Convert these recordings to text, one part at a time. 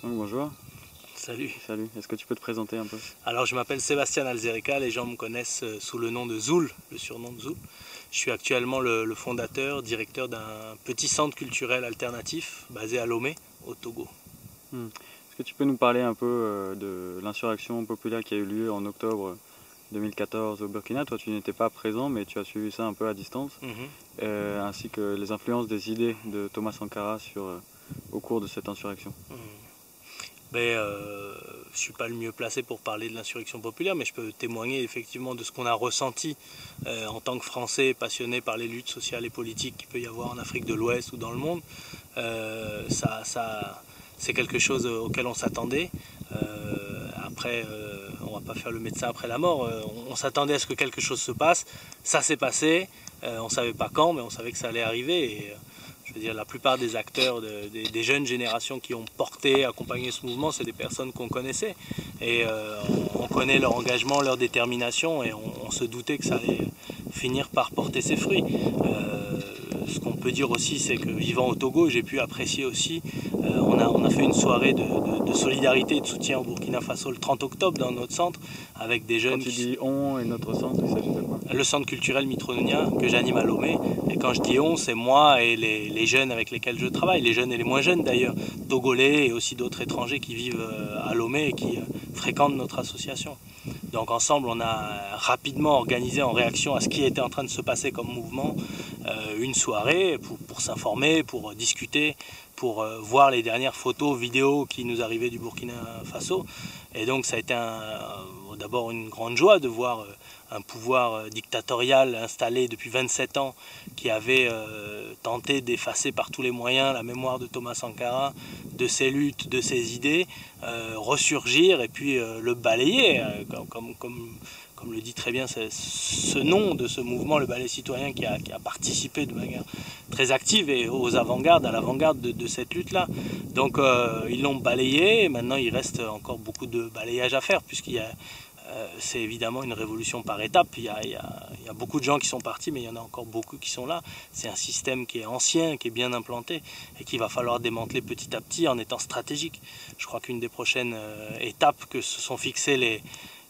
Donc, bonjour. Salut. Salut, est-ce que tu peux te présenter un peu? Alors je m'appelle Sébastien Alzerica, les gens me connaissent sous le nom de Zoul, le surnom de Zoul. Je suis actuellement le fondateur, directeur d'un petit centre culturel alternatif basé à Lomé, au Togo. Est-ce que tu peux nous parler un peu de l'insurrection populaire qui a eu lieu en octobre 2014 au Burkina? Toi tu n'étais pas présent mais tu as suivi ça un peu à distance, ainsi que les influences des idées de Thomas Sankara au cours de cette insurrection. Je ne suis pas le mieux placé pour parler de l'insurrection populaire, mais je peux témoigner effectivement de ce qu'on a ressenti en tant que Français passionnés par les luttes sociales et politiques qu'il peut y avoir en Afrique de l'Ouest ou dans le monde. C'est quelque chose auquel on s'attendait. Après, on ne va pas faire le médecin après la mort. On s'attendait à ce que quelque chose se passe. Ça s'est passé. On ne savait pas quand, mais on savait que ça allait arriver. Et, je veux dire, la plupart des acteurs des jeunes générations qui ont porté, accompagné ce mouvement, c'est des personnes qu'on connaissait. Et on connaît leur engagement, leur détermination, et on se doutait que ça allait finir par porter ses fruits. Ce qu'on peut dire aussi, c'est que vivant au Togo, j'ai pu apprécier aussi, on a fait une soirée de solidarité et de soutien au Burkina Faso le 30 octobre dans notre centre, avec des jeunes... Quand tu dis on et notre centre, il s'agit de quoi? Le centre culturel Mitrononia que j'anime à Lomé. Et quand je dis on, c'est moi et les jeunes avec lesquels je travaille, les jeunes et les moins jeunes d'ailleurs, togolais et aussi d'autres étrangers qui vivent à Lomé et qui fréquentent notre association. Donc ensemble, on a rapidement organisé en réaction à ce qui était en train de se passer comme mouvement, une soirée pour s'informer, pour discuter, pour voir les dernières photos, vidéos qui nous arrivaient du Burkina Faso. Et donc ça a été d'abord une grande joie de voir un pouvoir dictatorial installé depuis 27 ans qui avait tenté d'effacer par tous les moyens la mémoire de Thomas Sankara, de ses luttes, de ses idées, ressurgir et puis le balayer, comme le dit très bien ce nom de ce mouvement, le balai citoyen qui a participé de manière très active et à l'avant-garde de cette lutte-là. Donc ils l'ont balayé et maintenant il reste encore beaucoup de balayage à faire c'est évidemment une révolution par étapes. Il y a beaucoup de gens qui sont partis, mais il y en a encore beaucoup qui sont là. C'est un système qui est ancien, qui est bien implanté et qu'il va falloir démanteler petit à petit en étant stratégique. Je crois qu'une des prochaines étapes que se sont fixées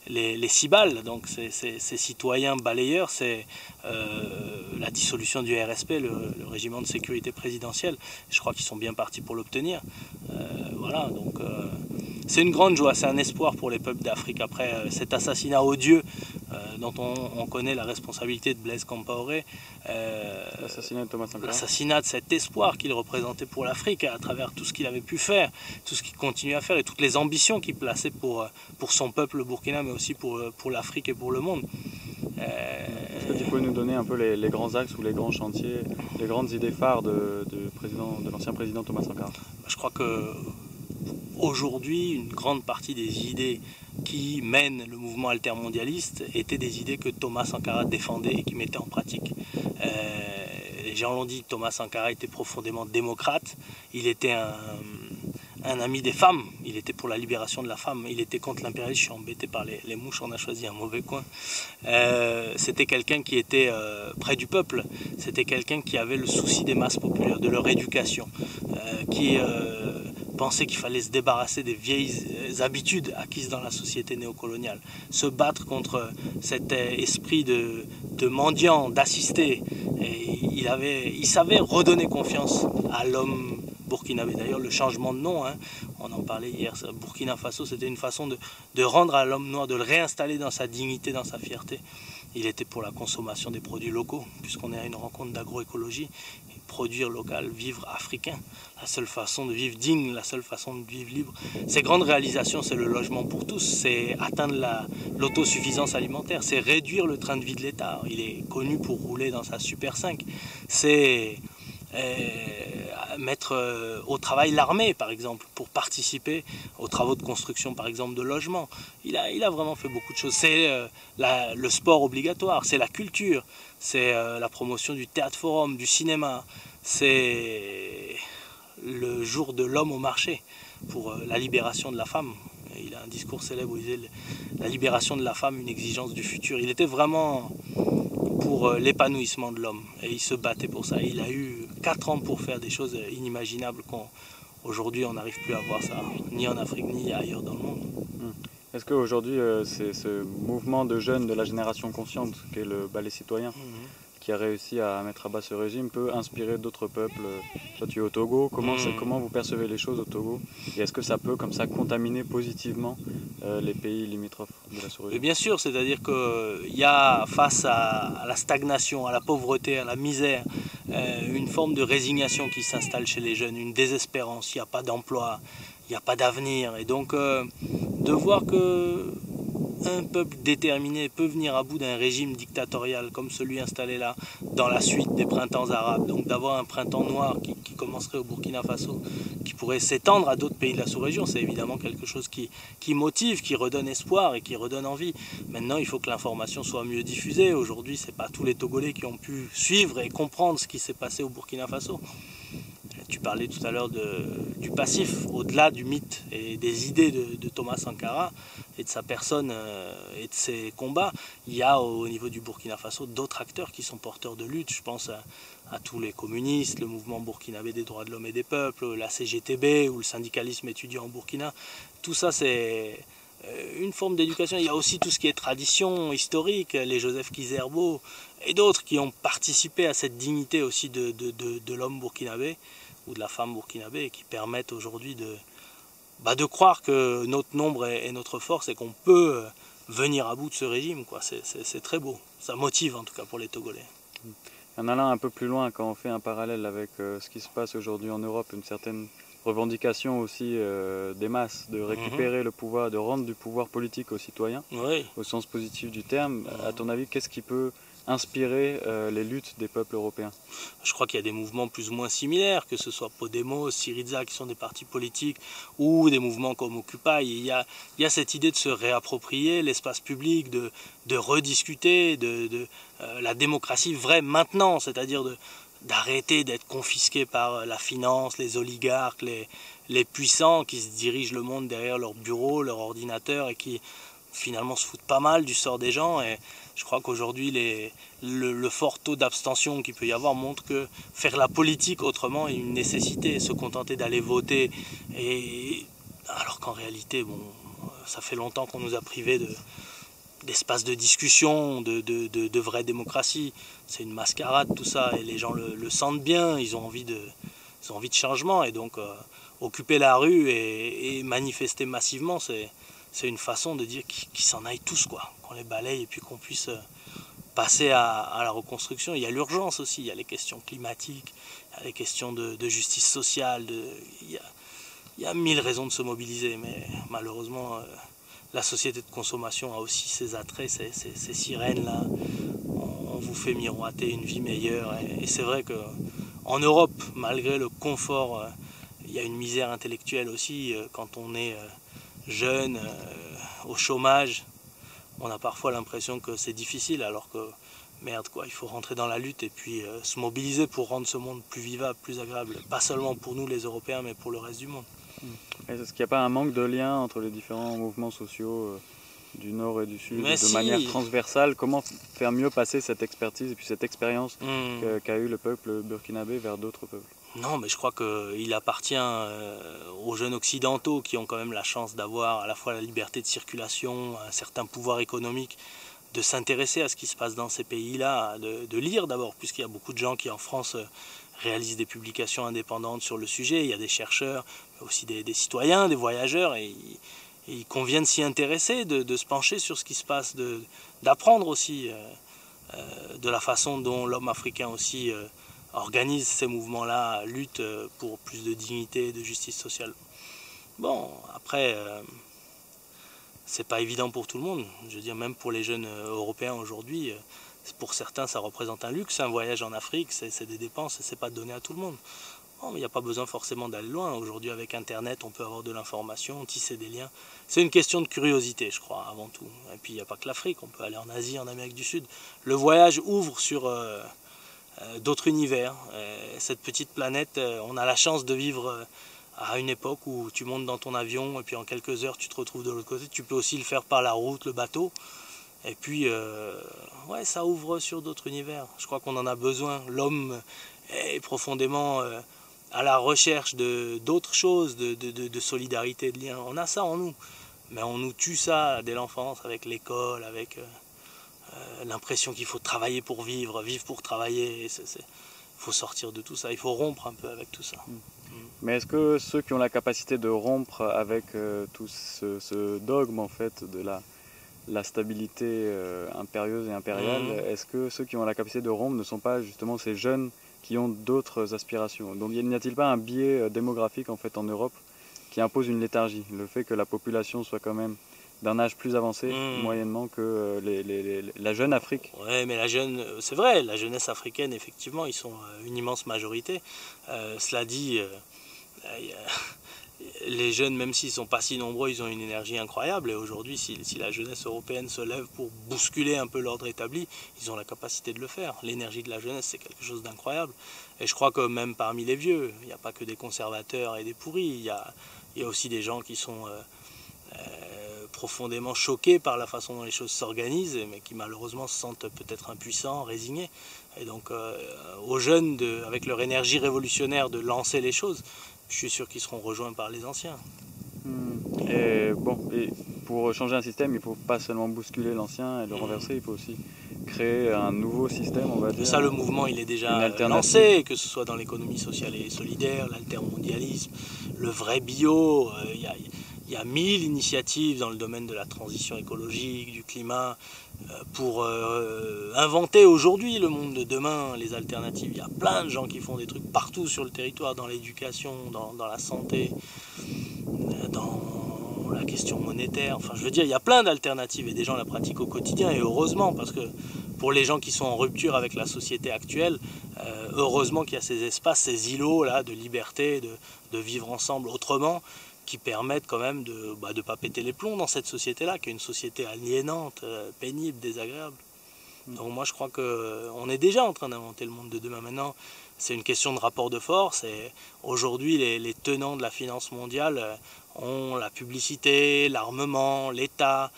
les CIBAL, donc ces citoyens balayeurs, c'est la dissolution du RSP, le régiment de sécurité présidentielle. Je crois qu'ils sont bien partis pour l'obtenir. Voilà, donc c'est une grande joie, c'est un espoir pour les peuples d'Afrique. Après cet assassinat odieux dont on connaît la responsabilité de Blaise Compaoré, l'assassinat de Thomas Sankara, l'assassinat de cet espoir qu'il représentait pour l'Afrique à travers tout ce qu'il avait pu faire, tout ce qu'il continue à faire et toutes les ambitions qu'il plaçait pour son peuple burkinabé, mais aussi pour l'Afrique et pour le monde. Est-ce que tu peux nous donner un peu les grands axes ou les grands chantiers, les grandes idées phares de l'ancien président Thomas Sankara? Je crois que aujourd'hui, une grande partie des idées qui mènent le mouvement altermondialiste étaient des idées que Thomas Sankara défendait et qui mettait en pratique. Les gens l'ont dit, Thomas Sankara était profondément démocrate, il était un ami des femmes, il était pour la libération de la femme, il était contre l'impérialisme. Je suis embêté par les mouches, on a choisi un mauvais coin. C'était quelqu'un qui était près du peuple, c'était quelqu'un qui avait le souci des masses populaires, de leur éducation, qui pensait qu'il fallait se débarrasser des vieilles habitudes acquises dans la société néocoloniale, se battre contre cet esprit de mendiant, d'assisté. Il savait redonner confiance à l'homme burkinabé. D'ailleurs, le changement de nom, on en parlait hier, Burkina Faso, c'était une façon de rendre à l'homme noir, de le réinstaller dans sa dignité, dans sa fierté. Il était pour la consommation des produits locaux, puisqu'on est à une rencontre d'agroécologie. Produire local, vivre africain, la seule façon de vivre digne, la seule façon de vivre libre. Ces grandes réalisations, c'est le logement pour tous, c'est atteindre l'autosuffisance alimentaire, c'est réduire le train de vie de l'État. Il est connu pour rouler dans sa Super 5. C'est mettre au travail l'armée, par exemple, pour participer aux travaux de construction, par exemple, de logements. Il a vraiment fait beaucoup de choses. C'est le sport obligatoire, c'est la culture, c'est la promotion du théâtre-forum, du cinéma, c'est le jour de l'homme au marché pour la libération de la femme. Il a un discours célèbre où il disait « La libération de la femme, une exigence du futur ». Il était vraiment pour l'épanouissement de l'homme et il se battait pour ça. Il a eu 4 ans pour faire des choses inimaginables Aujourd'hui, on n'arrive plus à voir ça, ni en Afrique, ni ailleurs dans le monde. Est-ce qu'aujourd'hui, c'est ce mouvement de jeunes de la génération consciente, qui est le ballet citoyen, qui a réussi à mettre à bas ce régime, peut inspirer d'autres peuples? Toi, tu es au Togo, comment vous percevez les choses au Togo? Et est-ce que ça peut, comme ça, contaminer positivement les pays limitrophes de la sous-région? Bien sûr, c'est-à-dire qu'il y a, face à la stagnation, à la pauvreté, à la misère, une forme de résignation qui s'installe chez les jeunes, une désespérance. Il n'y a pas d'emploi, il n'y a pas d'avenir. Et donc, de voir que un peuple déterminé peut venir à bout d'un régime dictatorial comme celui installé là, dans la suite des printemps arabes, donc d'avoir un printemps noir qui commencerait au Burkina Faso, qui pourrait s'étendre à d'autres pays de la sous-région, c'est évidemment quelque chose qui motive, qui redonne espoir et qui redonne envie. Maintenant, il faut que l'information soit mieux diffusée. Aujourd'hui, ce n'est pas tous les Togolais qui ont pu suivre et comprendre ce qui s'est passé au Burkina Faso. Tu parlais tout à l'heure du passif, au-delà du mythe et des idées de Thomas Sankara et de sa personne et de ses combats. Il y a au niveau du Burkina Faso d'autres acteurs qui sont porteurs de lutte. Je pense à tous les communistes, le mouvement burkinabé des droits de l'homme et des peuples, la CGTB ou le syndicalisme étudiant au Burkina. Tout ça, c'est une forme d'éducation. Il y a aussi tout ce qui est tradition historique, les Joseph Kizerbo et d'autres qui ont participé à cette dignité aussi de l'homme burkinabé ou de la femme burkinabé et qui permettent aujourd'hui de croire que notre nombre est notre force et qu'on peut venir à bout de ce régime. C'est très beau. Ça motive en tout cas pour les Togolais. En allant un peu plus loin, quand on fait un parallèle avec ce qui se passe aujourd'hui en Europe, une certaine revendication aussi des masses, de récupérer le pouvoir, de rendre du pouvoir politique aux citoyens, au sens positif du terme, à ton avis, qu'est-ce qui peut inspirer les luttes des peuples européens? Je crois qu'il y a des mouvements plus ou moins similaires, que ce soit Podemos, Syriza, qui sont des partis politiques, ou des mouvements comme Occupy. Il y a cette idée de se réapproprier l'espace public, de rediscuter la démocratie vraie maintenant, c'est-à-dire d'arrêter d'être confisqué par la finance, les oligarques, les puissants qui se dirigent le monde derrière leur bureau, leur ordinateur et qui finalement se foutent pas mal du sort des gens. Et je crois qu'aujourd'hui le fort taux d'abstention qu'il peut y avoir montre que faire la politique autrement est une nécessité, se contenter d'aller voter, alors qu'en réalité, bon, ça fait longtemps qu'on nous a privés d'espace de discussion, de vraie démocratie. C'est une mascarade tout ça, et les gens le sentent bien, ils ont envie de changement, et donc occuper la rue et manifester massivement, c'est une façon de dire qu'ils s'en aillent tous, quoi, qu'on les balaye et puis qu'on puisse passer à la reconstruction. Il y a l'urgence aussi, il y a les questions climatiques, il y a les questions de justice sociale, il y a 1000 raisons de se mobiliser, mais malheureusement la société de consommation a aussi ses attraits, ces sirènes-là. On vous fait miroiter une vie meilleure, et c'est vrai qu'en Europe, malgré le confort, il y a une misère intellectuelle aussi. Quand on est jeune, au chômage, on a parfois l'impression que c'est difficile, alors que merde quoi, il faut rentrer dans la lutte et puis se mobiliser pour rendre ce monde plus vivable, plus agréable, pas seulement pour nous les Européens, mais pour le reste du monde. Est-ce qu'il n'y a pas un manque de lien entre les différents mouvements sociaux du Nord et du Sud, de manière transversale? Comment faire mieux passer cette expertise et puis cette expérience qu'a eu le peuple burkinabé vers d'autres peuples? Non, mais je crois qu'il appartient aux jeunes occidentaux qui ont quand même la chance d'avoir à la fois la liberté de circulation, un certain pouvoir économique, de s'intéresser à ce qui se passe dans ces pays-là, de lire d'abord, puisqu'il y a beaucoup de gens qui en France réalisent des publications indépendantes sur le sujet. Il y a des chercheurs, mais aussi des citoyens, des voyageurs, et il convient de s'y intéresser, de se pencher sur ce qui se passe, d'apprendre aussi de la façon dont l'homme africain aussi organise ces mouvements-là, lutte pour plus de dignité et de justice sociale. Bon, après, c'est pas évident pour tout le monde. Je veux dire, même pour les jeunes européens aujourd'hui, pour certains, ça représente un luxe. Un voyage en Afrique, c'est des dépenses et c'est pas donné à tout le monde. Bon, mais il n'y a pas besoin forcément d'aller loin. Aujourd'hui, avec Internet, on peut avoir de l'information, tisser des liens. C'est une question de curiosité, je crois, avant tout. Et puis, il n'y a pas que l'Afrique. On peut aller en Asie, en Amérique du Sud. Le voyage ouvre sur d'autres univers. Cette petite planète, on a la chance de vivre à une époque où tu montes dans ton avion et puis en quelques heures, tu te retrouves de l'autre côté. Tu peux aussi le faire par la route, le bateau. Et puis, ouais, ça ouvre sur d'autres univers. Je crois qu'on en a besoin. L'homme est profondément à la recherche d'autres choses, de solidarité, de lien. On a ça en nous, mais on nous tue ça dès l'enfance avec l'école, avec l'impression qu'il faut travailler pour vivre, vivre pour travailler. Il faut sortir de tout ça, il faut rompre un peu avec tout ça. Mais est-ce que ceux qui ont la capacité de rompre avec tout ce dogme en fait de la stabilité impérieuse et impériale, est-ce que ceux qui ont la capacité de rompre ne sont pas justement ces jeunes qui ont d'autres aspirations? Donc n'y a-t-il pas un biais démographique en fait en Europe qui impose une léthargie? Le fait que la population soit quand même d'un âge plus avancé moyennement que la jeune Afrique. Oui, mais c'est vrai, la jeunesse africaine, effectivement, ils sont une immense majorité. Cela dit, les jeunes, même s'ils ne sont pas si nombreux, ils ont une énergie incroyable. Et aujourd'hui, si la jeunesse européenne se lève pour bousculer un peu l'ordre établi, ils ont la capacité de le faire. L'énergie de la jeunesse, c'est quelque chose d'incroyable. Et je crois que même parmi les vieux, il n'y a pas que des conservateurs et des pourris. Il y a aussi des gens qui sont profondément choqués par la façon dont les choses s'organisent, mais qui malheureusement se sentent peut-être impuissants, résignés. Et donc aux jeunes, avec leur énergie révolutionnaire, de lancer les choses, je suis sûr qu'ils seront rejoints par les anciens. Et bon, et pour changer un système, il ne faut pas seulement bousculer l'ancien et le renverser, il faut aussi créer un nouveau système, on va dire. Ça, le mouvement, il est déjà lancé, que ce soit dans l'économie sociale et solidaire, l'altermondialisme, le vrai bio. Il y a 1000 initiatives dans le domaine de la transition écologique, du climat, pour inventer aujourd'hui le monde de demain, les alternatives. Il y a plein de gens qui font des trucs partout sur le territoire, dans l'éducation, dans la santé, dans la question monétaire. Enfin, je veux dire, il y a plein d'alternatives et des gens la pratiquent au quotidien, et heureusement, parce que pour les gens qui sont en rupture avec la société actuelle, heureusement qu'il y a ces espaces, ces îlots là de liberté, de vivre ensemble autrement, qui permettent quand même de ne pas péter les plombs dans cette société-là, qui est une société aliénante, pénible, désagréable. Donc moi je crois qu'on est déjà en train d'inventer le monde de demain. Maintenant, c'est une question de rapport de force, et aujourd'hui les tenants de la finance mondiale ont la publicité, l'armement, l'État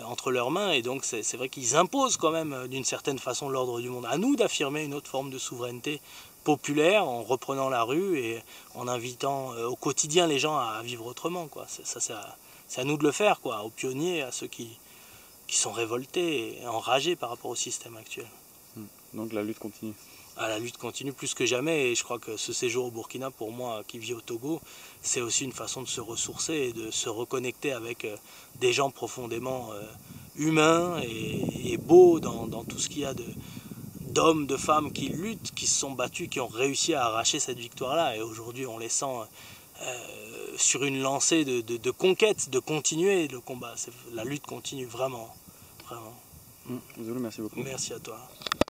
entre leurs mains, et donc c'est vrai qu'ils imposent quand même d'une certaine façon l'ordre du monde. À nous d'affirmer une autre forme de souveraineté populaire en reprenant la rue et en invitant au quotidien les gens à vivre autrement, quoi. C'est à nous de le faire, quoi, aux pionniers, à ceux qui sont révoltés et enragés par rapport au système actuel. Donc la lutte continue. La lutte continue plus que jamais, et je crois que ce séjour au Burkina, pour moi qui vis au Togo, c'est aussi une façon de se ressourcer et de se reconnecter avec des gens profondément humains et beaux dans tout ce qu'il y a d'hommes, de femmes qui luttent, qui se sont battus, qui ont réussi à arracher cette victoire-là. Et aujourd'hui, on les sent sur une lancée de conquête, de continuer le combat. La lutte continue vraiment, vraiment. Zoulou, merci beaucoup. Merci à toi.